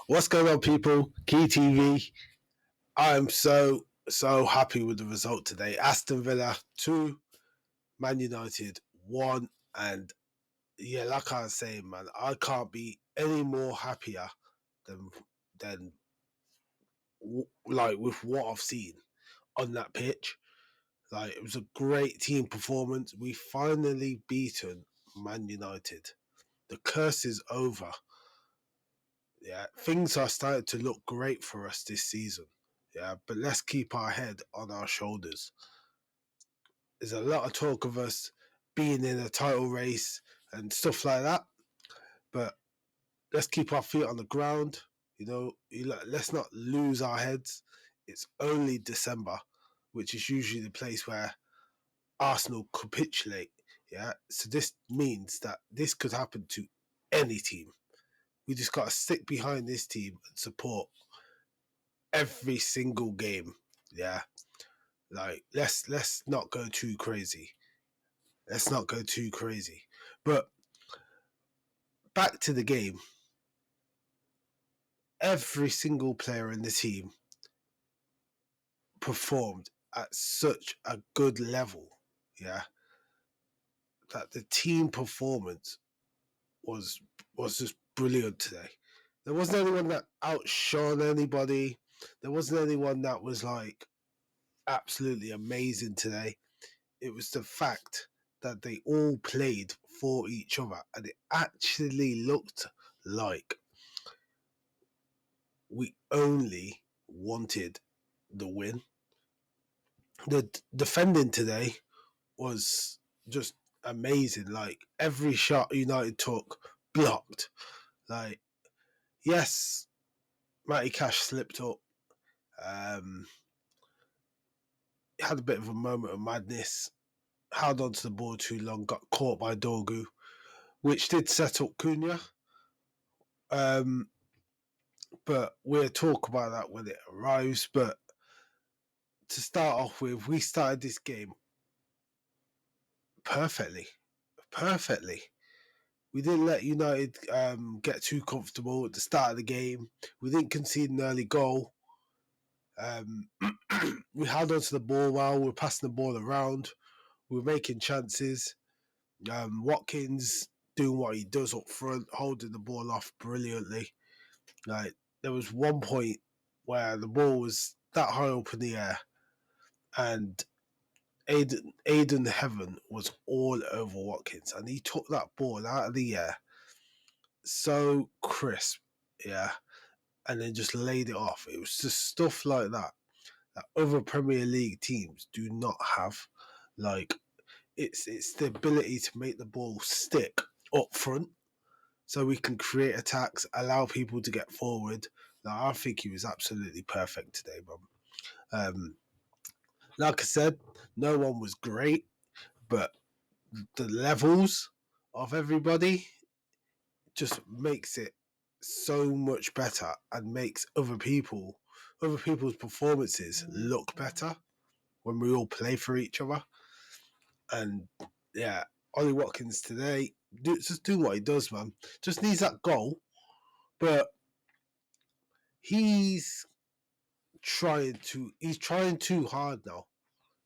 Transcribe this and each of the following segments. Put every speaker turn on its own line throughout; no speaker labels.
What's going on, people? Key TV. I'm so happy with the result today. Aston Villa 2, Man United 1. And yeah, like I was saying, man, I can't be any more happier than than like with what I've seen on that pitch. Like, it was a great team performance. We finally beaten Man United. The curse is over. Yeah, things are starting to look great for us this season. Yeah, but let's keep our head on our shoulders. There's a lot of talk of us being in a title race and stuff like that, but let's keep our feet on the ground. Let's not lose our heads. It's only December, which is usually the place where Arsenal capitulate. Yeah, so this means that this could happen to any team. We just got to stick behind this team and support every single game. Yeah, like let's not go too crazy. Let's not go too crazy. But back to the game. Every single player in the team performed at such a good level. Yeah, that the team performance was just brilliant today. There wasn't anyone that outshone anybody. There wasn't anyone that was like absolutely amazing today. It was the fact that they all played for each other, and it actually looked like we only wanted the win. The defending today was just amazing. Like, every shot United took blocked. Like, yes, Matty Cash slipped up. Had a bit of a moment of madness. Held onto the ball too long. Got caught by Dorgu, which did set up Cunha. But we'll talk about that when it arrives. But to start off with, we started this game perfectly. Perfectly. We didn't let United get too comfortable at the start of the game. We didn't concede an early goal. We held onto the ball well. We were passing the ball around. We were making chances. Watkins doing what he does up front, holding the ball off brilliantly. Like, there was one point where the ball was that high up in the air, and Aiden Heaven was all over Watkins, and he took that ball out of the air so crisp, yeah, and then just laid it off. It was just stuff like that other Premier League teams do not have. Like, it's the ability to make the ball stick up front, so we can create attacks, allow people to get forward. Like, I think he was absolutely perfect today, man. Like I said, no one was great, but the levels of everybody just makes it so much better and makes other people's performances look better when we all play for each other. And yeah, Ollie Watkins today, just do what he does, man. Just needs that goal, but he's he's trying too hard now.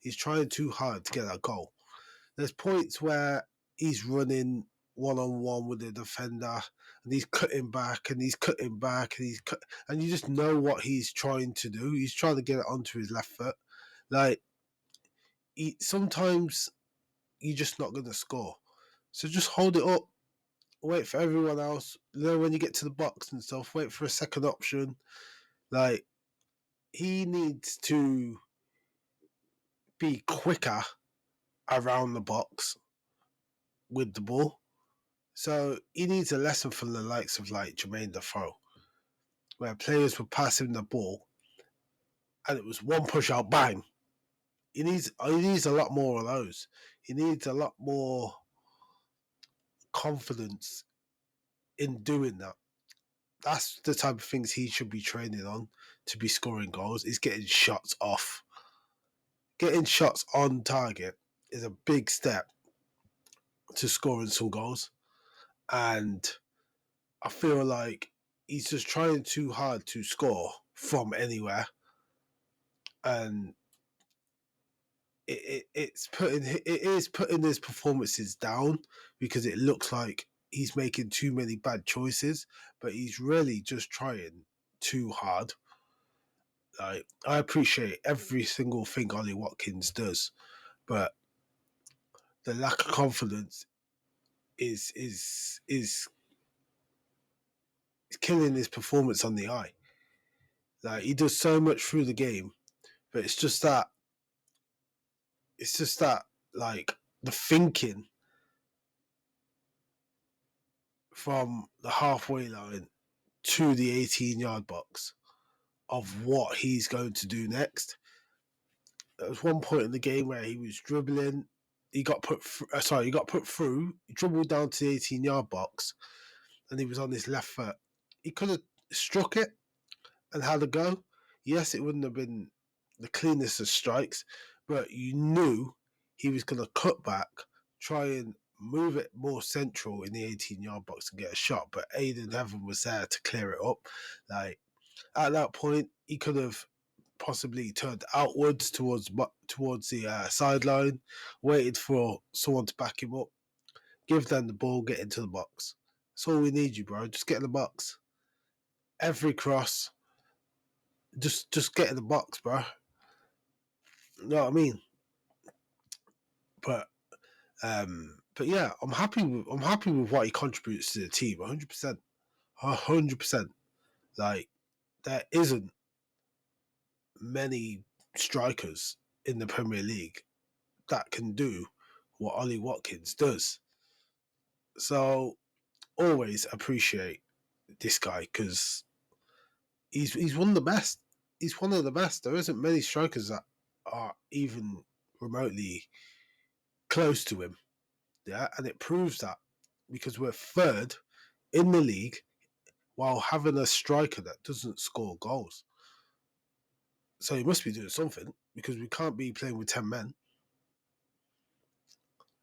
He's trying too hard to get that goal. There's points where he's running one on one with the defender, and he's cutting back and he's cutting back and and you just know what he's trying to do. He's trying to get it onto his left foot. Like, sometimes you're just not going to score, so just hold it up. Wait for everyone else. When you get to the box and stuff, wait for a second option. Like, he needs to be quicker around the box with the ball. So he needs a lesson from the likes of like Jermaine Defoe, where players were passing the ball and it was one push out, bang. He needs a lot more of those. He needs a lot more confidence in doing that. That's the type of things he should be training on to be scoring goals. Is getting shots off. Getting shots on target is a big step to scoring some goals. And I feel like he's just trying too hard to score from anywhere, and it is putting his performances down because it looks like he's making too many bad choices, but he's really just trying too hard. Like, I appreciate every single thing Ollie Watkins does, but the lack of confidence is killing his performance on the eye. Like, he does so much through the game, but it's just that like the thinking from the halfway line to the 18-yard box of what he's going to do next. There was one point in the game where he was dribbling. He got put through. He dribbled down to the 18-yard box, and he was on his left foot. He could have struck it and had a go. Yes, it wouldn't have been the cleanest of strikes, but you knew he was going to cut back, try and move it more central in the 18-yard box and get a shot. But Aiden Heaven was there to clear it up. Like, at that point, he could have possibly turned outwards towards the sideline, waited for someone to back him up, give them the ball, get into the box. That's all we need, you bro. Just get in the box. Every cross, just get in the box, bro. You know what I mean? But yeah, I'm happy with what he contributes to the team. 100%, 100%. Like, there isn't many strikers in the Premier League that can do what Ollie Watkins does. So always appreciate this guy because he's one of the best. He's one of the best. There isn't many strikers that are even remotely close to him. Yeah, and it proves that because we're third in the league while having a striker that doesn't score goals. So he must be doing something because we can't be playing with 10 men.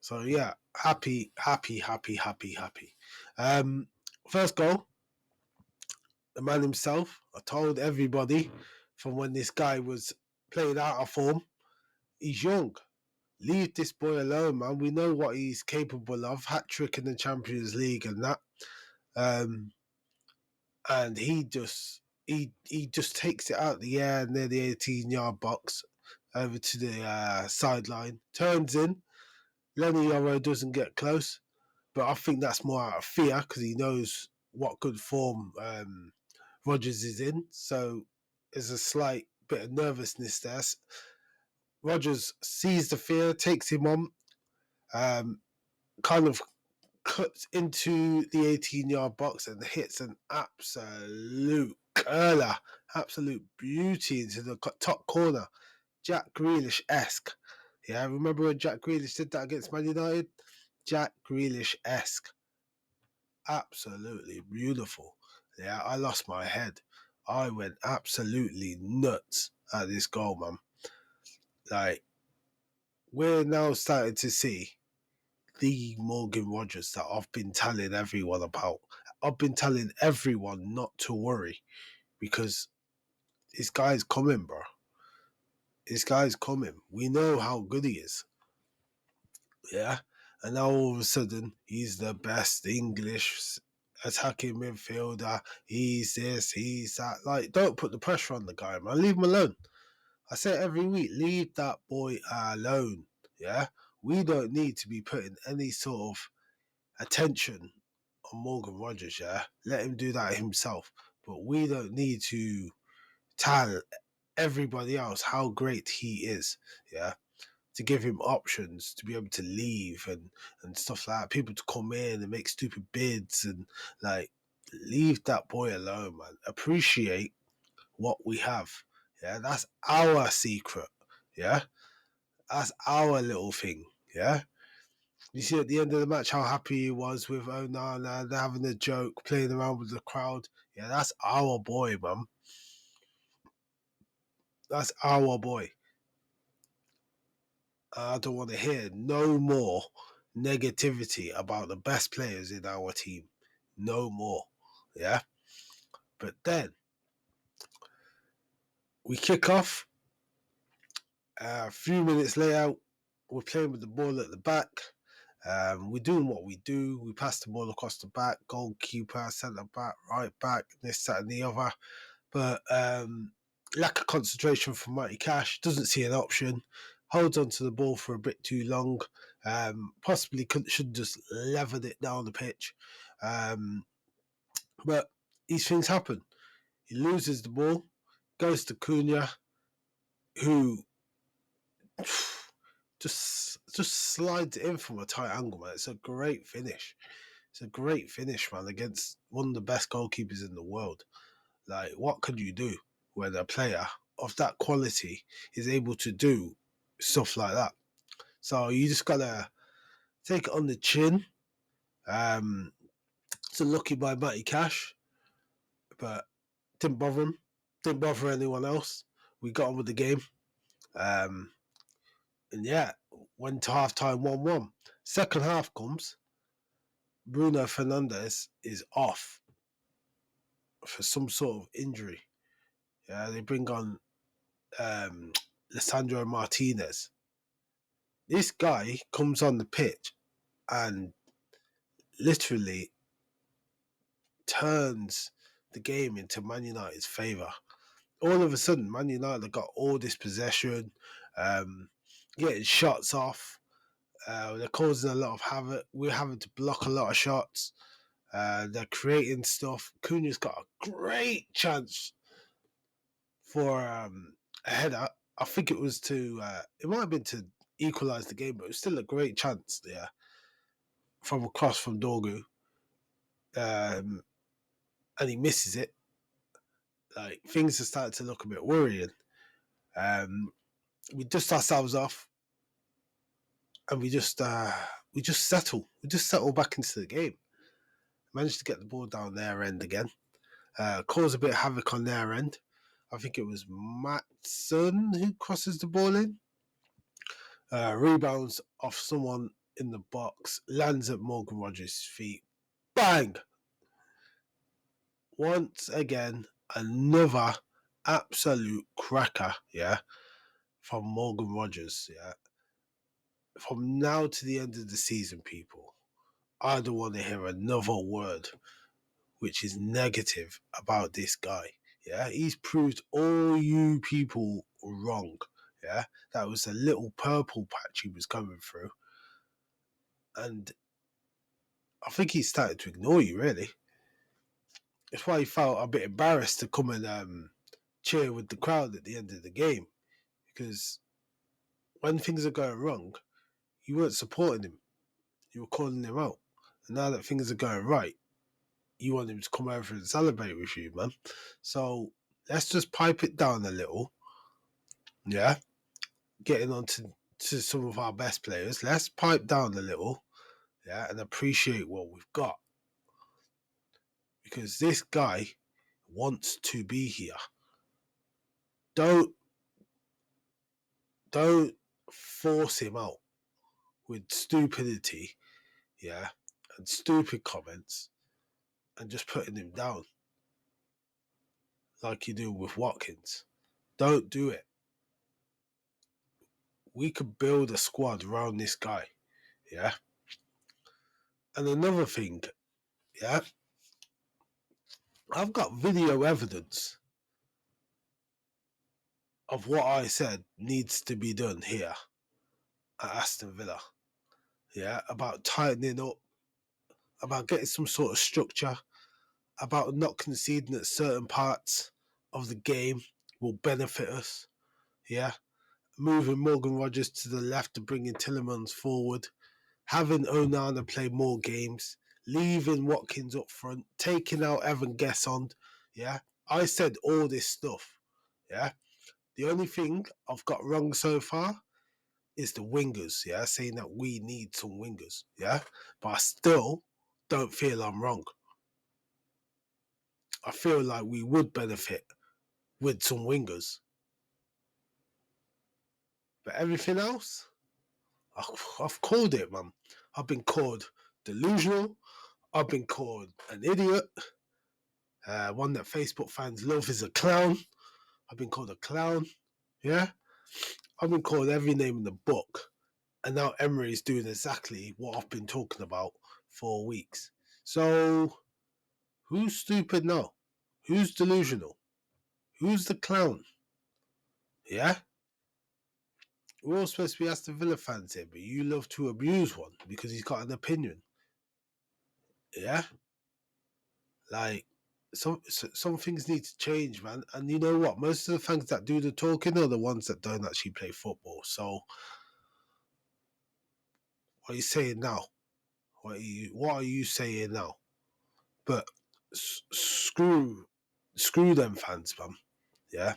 So yeah, happy. First goal, the man himself. I told everybody from when this guy was playing out of form, he's young. Leave this boy alone, man. We know what he's capable of. Hat-trick in the Champions League and that. And he just takes it out the air near the 18-yard box over to the sideline. Turns in. Lenny Yoro doesn't get close. But I think that's more out of fear because he knows what good form Rodgers is in. So there's a slight bit of nervousness there. Rodgers sees the fear, takes him on, kind of cuts into the 18-yard box and hits an absolute curler, absolute beauty into the top corner. Jack Grealish-esque. Yeah, remember when Jack Grealish did that against Man United? Jack Grealish-esque. Absolutely beautiful. Yeah, I lost my head. I went absolutely nuts at this goal, man. Like, we're now starting to see the Morgan Rodgers that I've been telling everyone about. I've been telling everyone not to worry because this guy's coming, bro. This guy's coming. We know how good he is. Yeah. And now all of a sudden, he's the best English attacking midfielder. He's this, he's that. Like, don't put the pressure on the guy, man. Leave him alone. I say it every week, leave that boy alone. Yeah. We don't need to be putting any sort of attention on Morgan Rodgers, yeah. Let him do that himself. But we don't need to tell everybody else how great he is, yeah. To give him options to be able to leave and stuff like that. People to come in and make stupid bids and like leave that boy alone, man. Appreciate what we have. Yeah, that's our secret. Yeah. That's our little thing. Yeah. You see at the end of the match how happy he was with Onana, they're having a joke, playing around with the crowd. Yeah, that's our boy, man. That's our boy. I don't want to hear no more negativity about the best players in our team. No more. Yeah. But then we kick off. A few minutes later, we're playing with the ball at the back. We're doing what we do. We pass the ball across the back, goalkeeper, centre back, right back, this, that, and the other. But lack of concentration from Matty Cash, doesn't see an option, holds onto the ball for a bit too long. Possibly should just levered it down the pitch. But these things happen. He loses the ball, goes to Cunha, who just slides in from a tight angle, man. It's a great finish. It's a great finish, man, against one of the best goalkeepers in the world. Like, what could you do when a player of that quality is able to do stuff like that? So you just gotta take it on the chin. It's a lucky by Matty Cash, but didn't bother him. Didn't bother anyone else. We got on with the game. And yeah, went to half time 1-1. Second half comes. Bruno Fernandes is off for some sort of injury. Yeah, they bring on Lisandro Martinez. This guy comes on the pitch and literally turns the game into Man United's favour. All of a sudden, Man United got all this possession, getting shots off. They're causing a lot of havoc. We're having to block a lot of shots. They're creating stuff. Cunha's got a great chance for a header. I think it was it might have been to equalise the game, but it was still a great chance there from across from Dorgu. And he misses it. Like, things are starting to look a bit worrying. We dust ourselves off, and we just settle. We just settle back into the game. Managed to get the ball down their end again. Cause a bit of havoc on their end. I think it was Matson who crosses the ball in. Rebounds off someone in the box, lands at Morgan Rogers' feet. Bang! Once again, another absolute cracker, yeah, from Morgan Rogers, yeah. From now to the end of the season, people, I don't want to hear another word which is negative about this guy. Yeah, he's proved all you people wrong. Yeah, that was a little purple patch he was coming through. And I think he started to ignore you, really. That's why he felt a bit embarrassed to come and cheer with the crowd at the end of the game. Because when things are going wrong, you weren't supporting him. You were calling him out. And now that things are going right, you want him to come over and celebrate with you, man. So let's just pipe it down a little. Yeah. Getting on to some of our best players. Let's pipe down a little. Yeah. And appreciate what we've got. Because this guy wants to be here. Don't force him out with stupidity, yeah, and stupid comments, and just putting him down like you do with Watkins. Don't do it. We could build a squad around this guy, yeah. And another thing, yeah, I've got video evidence of what I said needs to be done here at Aston Villa, yeah, about tightening up, about getting some sort of structure, about not conceding at certain parts of the game will benefit us. Yeah. Moving Morgan Rogers to the left and bringing Tielemans forward. Having Onana play more games. Leaving Watkins up front. Taking out Evan Gesson. Yeah. I said all this stuff. Yeah. The only thing I've got wrong so far is the wingers. Yeah. Saying that we need some wingers. Yeah. But I still don't feel I'm wrong. I feel like we would benefit with some wingers. But everything else, I've called it, man. I've been called delusional. I've been called an idiot. One that Facebook fans love is a clown. I've been called a clown. Yeah, I've been called every name in the book. And now Emery is doing exactly what I've been talking about for weeks. So, who's stupid now? Who's delusional? Who's the clown? Yeah? We're all supposed to be Aston Villa fans here, but you love to abuse one because he's got an opinion. Yeah? Like, some things need to change, man. And you know what? Most of the fans that do the talking are the ones that don't actually play football. So, what are you saying now? What are you saying now? But screw them fans, man. Yeah,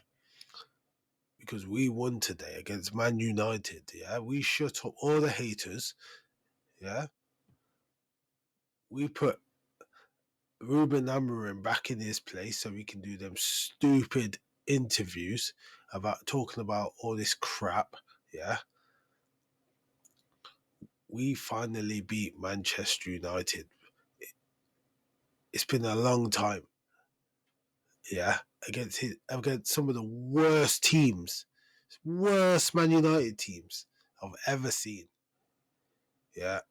because we won today against Man United. Yeah, we shut up all the haters. Yeah, we put Ruben Amorim back in his place so we can do them stupid interviews about talking about all this crap. Yeah, we finally beat Manchester United. It's been a long time. Yeah, against some of the worst teams, worst Man United teams I've ever seen. Yeah,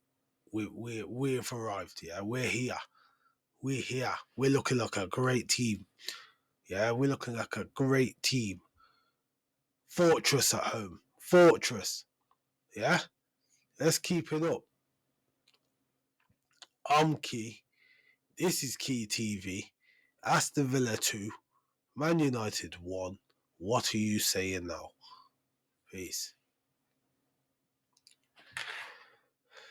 we've arrived. Yeah, we're here. We're here. We're looking like a great team. Yeah, we're looking like a great team. Fortress at home. Fortress. Yeah, let's keep it up. I'm Key. This is Key TV. Aston Villa 2. Man United 1. What are you saying now? Peace.